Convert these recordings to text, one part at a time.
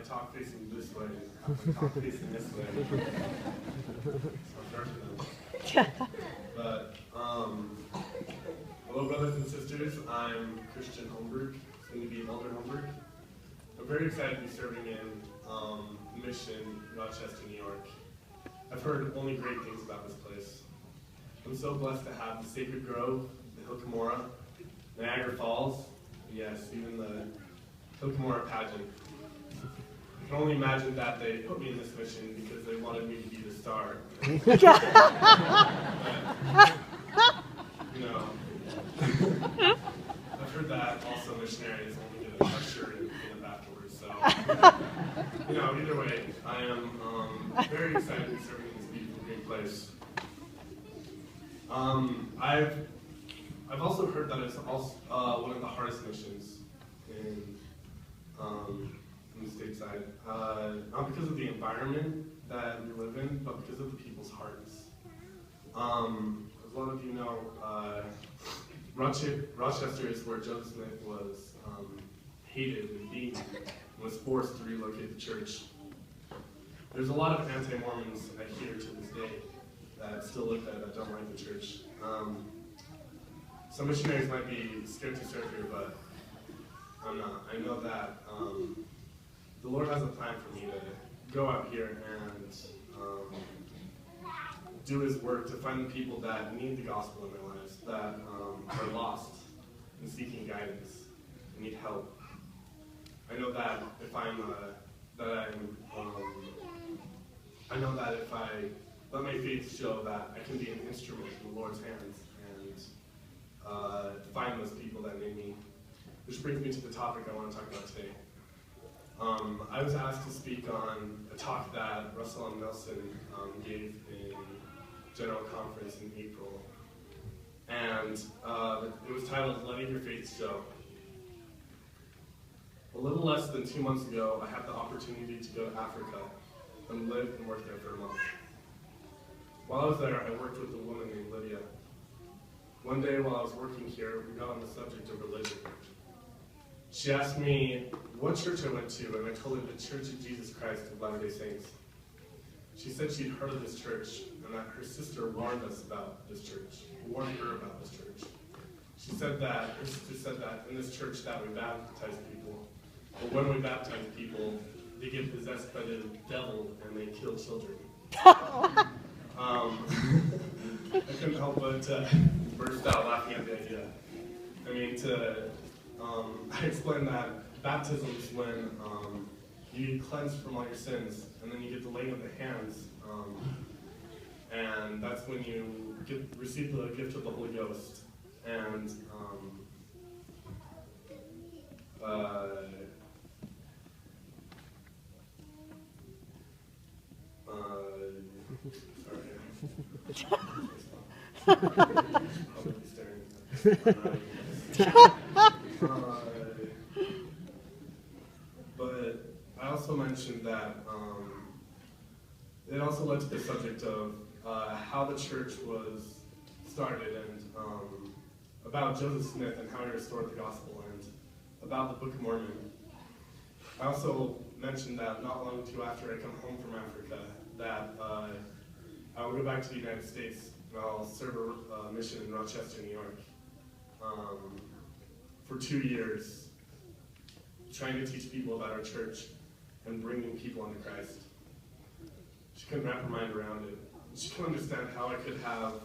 talk facing this way, I talk facing this way. But, hello brothers and sisters, I'm Christian Holmberg, soon to be Elder Holmberg. I'm very excited to be serving in Mission, Rochester, New York. I've heard only great things about this place. I'm so blessed to have the Sacred Grove, the Hill Cumorah, Niagara Falls, yes, even the Hill Cumorah pageant. I can only imagine that they put me in this mission because they wanted me to be the star. But, you know, I've heard that also Missionary is only going to usher and clean up afterwards. So, you know, either way, I am very excited to be serving in this beautiful, great place. I've also heard that it's also one of the hardest missions in the stateside, not because of the environment that we live in, but because of the people's hearts. As a lot of you know, Rochester is where Joseph Smith was hated and beaten and was forced to relocate the church. There's a lot of anti-Mormons I hear to this day that still live there that don't like the church. Some missionaries might be scared to serve here, but I'm not. I know that the Lord has a plan for me to go out here and do His work to find the people that need the gospel in their lives, that are lost and seeking guidance and need help. I know that if I let my faith show that I can be an instrument in the Lord's hands and find those people that need me. Which brings me to the topic I want to talk about today. I was asked to speak on a talk that Russell and Nelson gave in General Conference in April. And it was titled, Letting Your Faith Show. A little less than 2 months ago, I had the opportunity to go to Africa and live and work there for a month. While I was there, I worked with a woman named Lydia. One day while I was working here, we got on the subject of religion. She asked me what church I went to, and I told her the Church of Jesus Christ of Latter-day Saints. She said she'd heard of this church, and that her sister warned us about this church, warned her about this church. Her sister said that in this church that we baptize people, but when we baptize people, they get possessed by the devil and they kill children. I couldn't help but burst out laughing at the idea. I mean, I explained that baptism is when you get cleansed from all your sins, and then you get the laying of the hands, and that's when you receive the gift of the Holy Ghost. And but I also mentioned that it also led to the subject of how the church was started and about Joseph Smith and how he restored the gospel and about the Book of Mormon. I also mentioned that not long after I come home from Africa that I will go back to the United States and I'll serve a mission in Rochester, New York for 2 years, trying to teach people about our church and bringing people into Christ. She couldn't wrap her mind around it. She couldn't understand how I could have,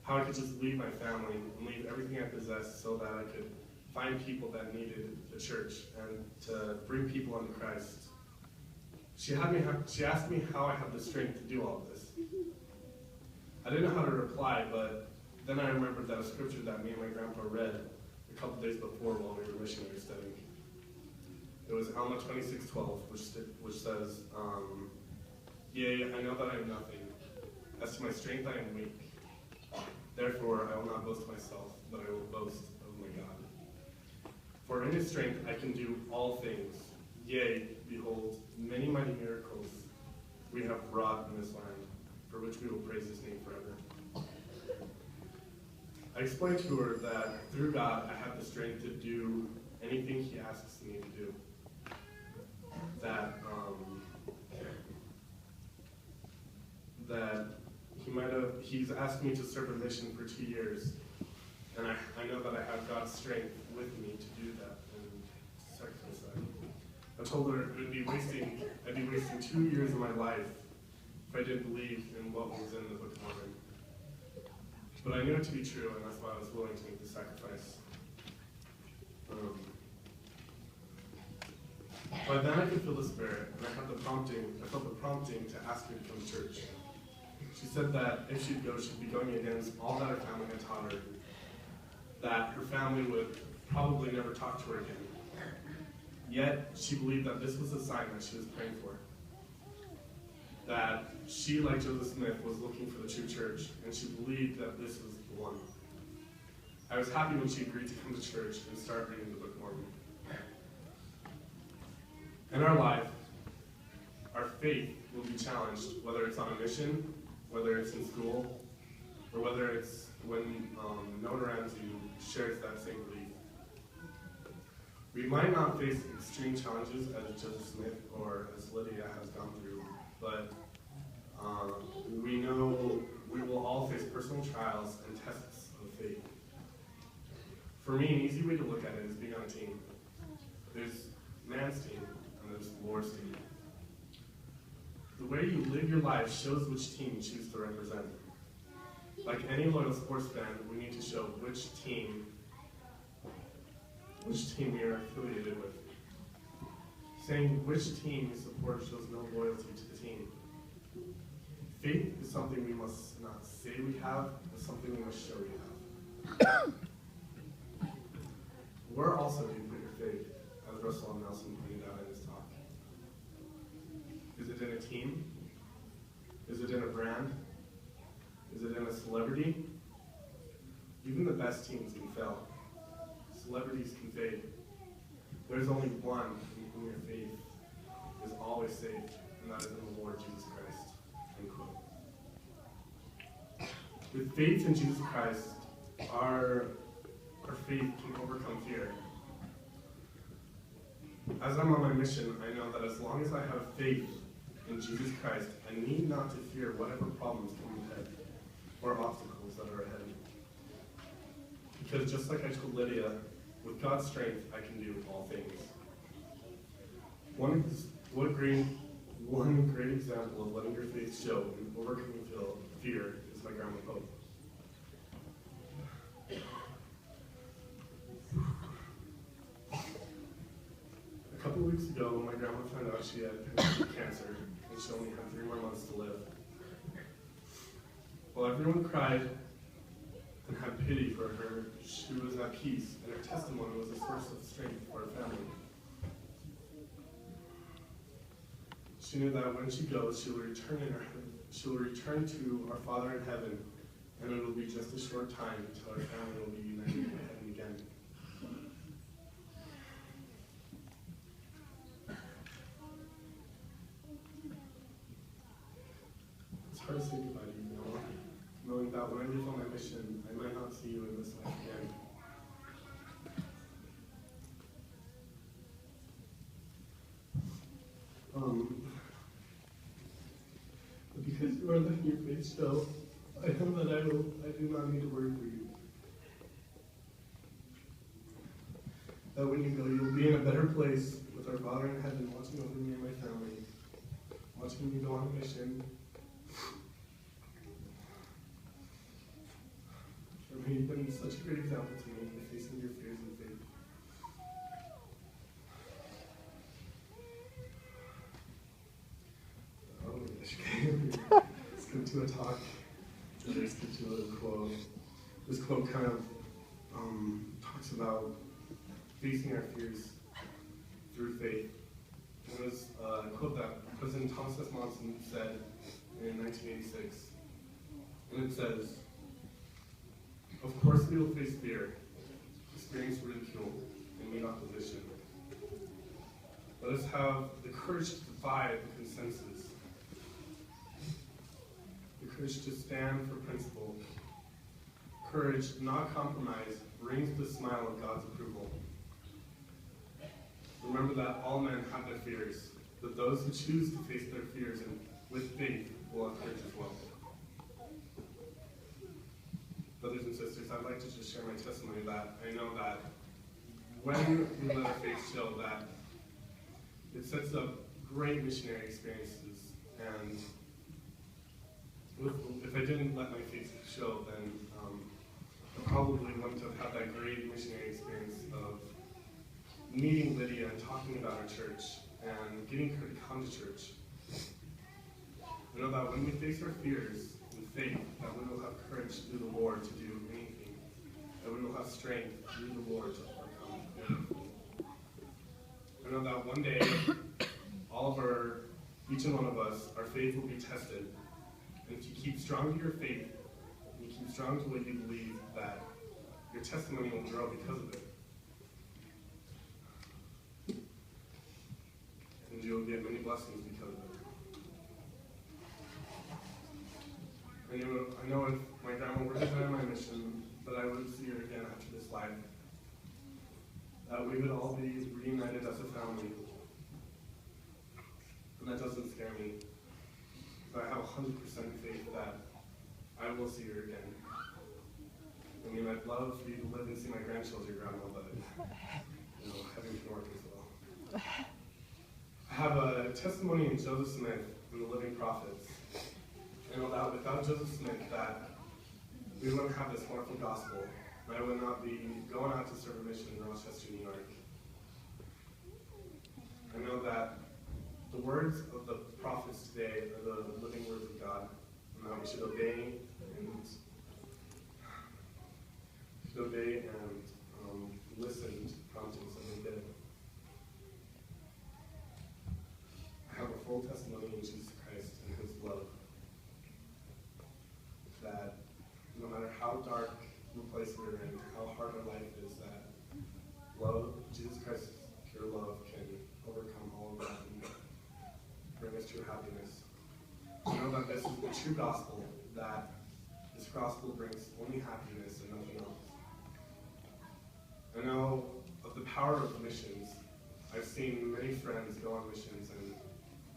how I could just leave my family and leave everything I possessed so that I could find people that needed the church and to bring people into Christ. She asked me how I have the strength to do all of this. I didn't know how to reply, but then I remembered that a scripture that me and my grandpa read a couple days before while we were missionary studying. It was Alma 26:12, which says, Yea, I know that I am nothing. As to my strength I am weak. Therefore I will not boast myself, but I will boast of my God. For in His strength I can do all things. Yea, behold, many mighty miracles we have wrought in this land, for which we will praise His name forever. I explained to her that through God I have the strength to do anything He asks me to do. that he's asked me to serve a mission for 2 years, and I know that I have God's strength with me to do that and sacrifice that. I told her I'd be wasting 2 years of my life if I didn't believe in what was in the Book of Mormon. But I knew it to be true, and that's why I was willing to make the sacrifice. But then I could feel the Spirit, and I felt the prompting to ask her to come to church. She said that if she'd go, she'd be going against all that her family had taught her, that her family would probably never talk to her again. Yet, she believed that this was a sign that she was praying for. That she, like Joseph Smith, was looking for the true church, and she believed that this was the one. I was happy when she agreed to come to church and start reading the Book of Mormon. In our life, our faith will be challenged, whether it's on a mission, whether it's in school, or whether it's when no one around you shares that same belief. We might not face extreme challenges as Joseph Smith or as Lydia has gone through, but we know we will all face personal trials and tests of faith. For me, an easy way to look at it is being on a team. There's man's team, and there's the Lord's team. The way you live your life shows which team you choose to represent. Like any loyal sports fan, we need to show which team we are affiliated with. Saying which team you support shows no loyalty to the team. Faith is something we must not say we have, but something we must show we have. Where also do you put your faith, as Russell and Nelson pointed out in his talk? Is it in a team? Is it in a brand? Is it in a celebrity? Even the best teams can fail. Celebrities can fade. There's only one in whom your faith is always safe, and that is in the Lord Jesus Christ. End quote. With faith in Jesus Christ, our faith can overcome fear. As I'm on my mission, I know that as long as I have faith in Jesus Christ, I need not to fear whatever problems come ahead or obstacles that are ahead. Because just like I told Lydia, with God's strength, I can do all things. One great example of letting your faith show and overcoming fear is my grandma Pope. A couple of weeks ago, my grandma found out she had cancer, and she only had 3 more months to live. While everyone cried and had pity for her, she was at peace, and her testimony was a source of strength for her family. She knew that when she goes, she will return to our Father in heaven, and it will be just a short time until our family will be united in heaven again. It's hard to say goodbye to you, knowing that when I leave on my mission, I might not see you in this life again. But because you are letting your faith show, I know that I do not need to worry for you. That when you go, you will be in a better place with our Father in heaven, watching over me and my family, watching me go on a mission. You've been such a great example to me in facing your fears and faith. Oh, let's get to a talk. Let's get to a quote. This quote kind of talks about facing our fears through faith. It was a quote that President Thomas S. Monson said in 1986. And it says, "Of course we will face fear, experience ridicule, and meet opposition. Let us have the courage to defy the consensus, the courage to stand for principle. Courage, not compromise, brings the smile of God's approval. Remember that all men have their fears, but those who choose to face their fears and with faith will have courage as well. Brothers and sisters, I'd like to just share my testimony that I know that when we let our faith show, that it sets up great missionary experiences. And if I didn't let my faith show, then I probably wouldn't have had that great missionary experience of meeting Lydia and talking about our church and getting her to come to church. I know that when we face our fears in faith, that we will have courage through the Lord to do anything, that we will have strength through the Lord to overcome anything. I know that one day, each and one of us, our faith will be tested. And if you keep strong to your faith, and you keep strong to what you believe, that your testimony will grow because of it. And you'll get many blessings because of it. I know if my grandma were to die on my mission, that I would see her again after this life. That we would all be reunited as a family. And that doesn't scare me. But I have 100% faith that I will see her again. I mean, I'd love for you to live and see my grandchildren, Grandma, but heaven can work as well. I have a testimony in Joseph Smith in the Living Prophets. And without Joseph Smith, that we wouldn't have this wonderful gospel. And I would not be going out to serve a mission in Rochester, New York. I know that the words of the prophets today are the living words of God, and that we should obey and listen to promptings and we did. I have a full testimony in Jesus Christ and His love. That no matter how dark the place we're in, how hard our life is, that love, Jesus Christ's pure love, can overcome all of that and bring us true happiness. I know that this is the true gospel, that this gospel brings only happiness and nothing else. I know of the power of missions. I've seen many friends go on missions and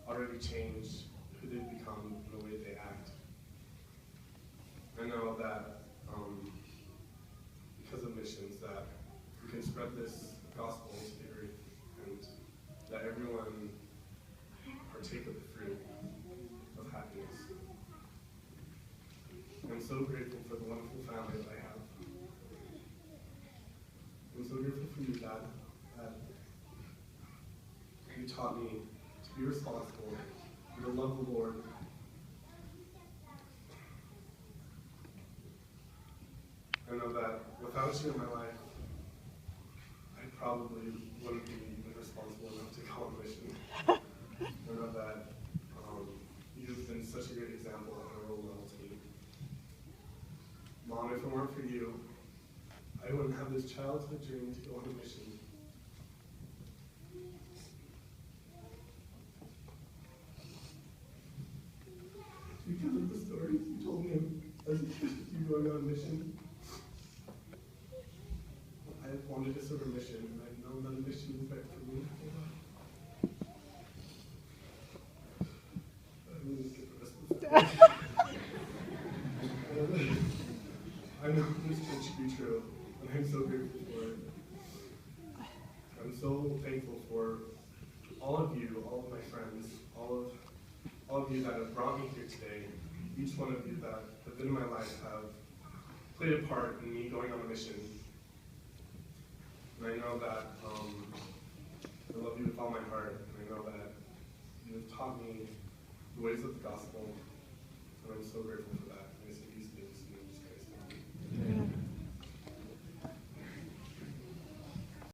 already change who they've become and the way they act. I know that because of missions, that we can spread this gospel to the earth and that everyone partake of the fruit of happiness. I'm so grateful for the wonderful family that I have. I'm so grateful for you, Dad, that you taught me to be responsible and to love the Lord. I know that without you in my life, I probably wouldn't be even responsible enough to go on a mission. I know that you've been such a great example and a role model to me. Mom, if it weren't for you, I wouldn't have this childhood dream to go on a mission. Because of the stories you told me as you going on a mission, I wanted to serve a mission, and I've known that a mission is meant for me. I'm going to skip the rest of the story. I know this should be true, and I'm so grateful for it. I'm so thankful for all of you, all of my friends, all of you that have brought me here today. Each one of you that have been in my life have played a part in me going on a mission. And I know that I love you with all my heart, and I know that you have taught me the ways of the gospel, and I'm so grateful for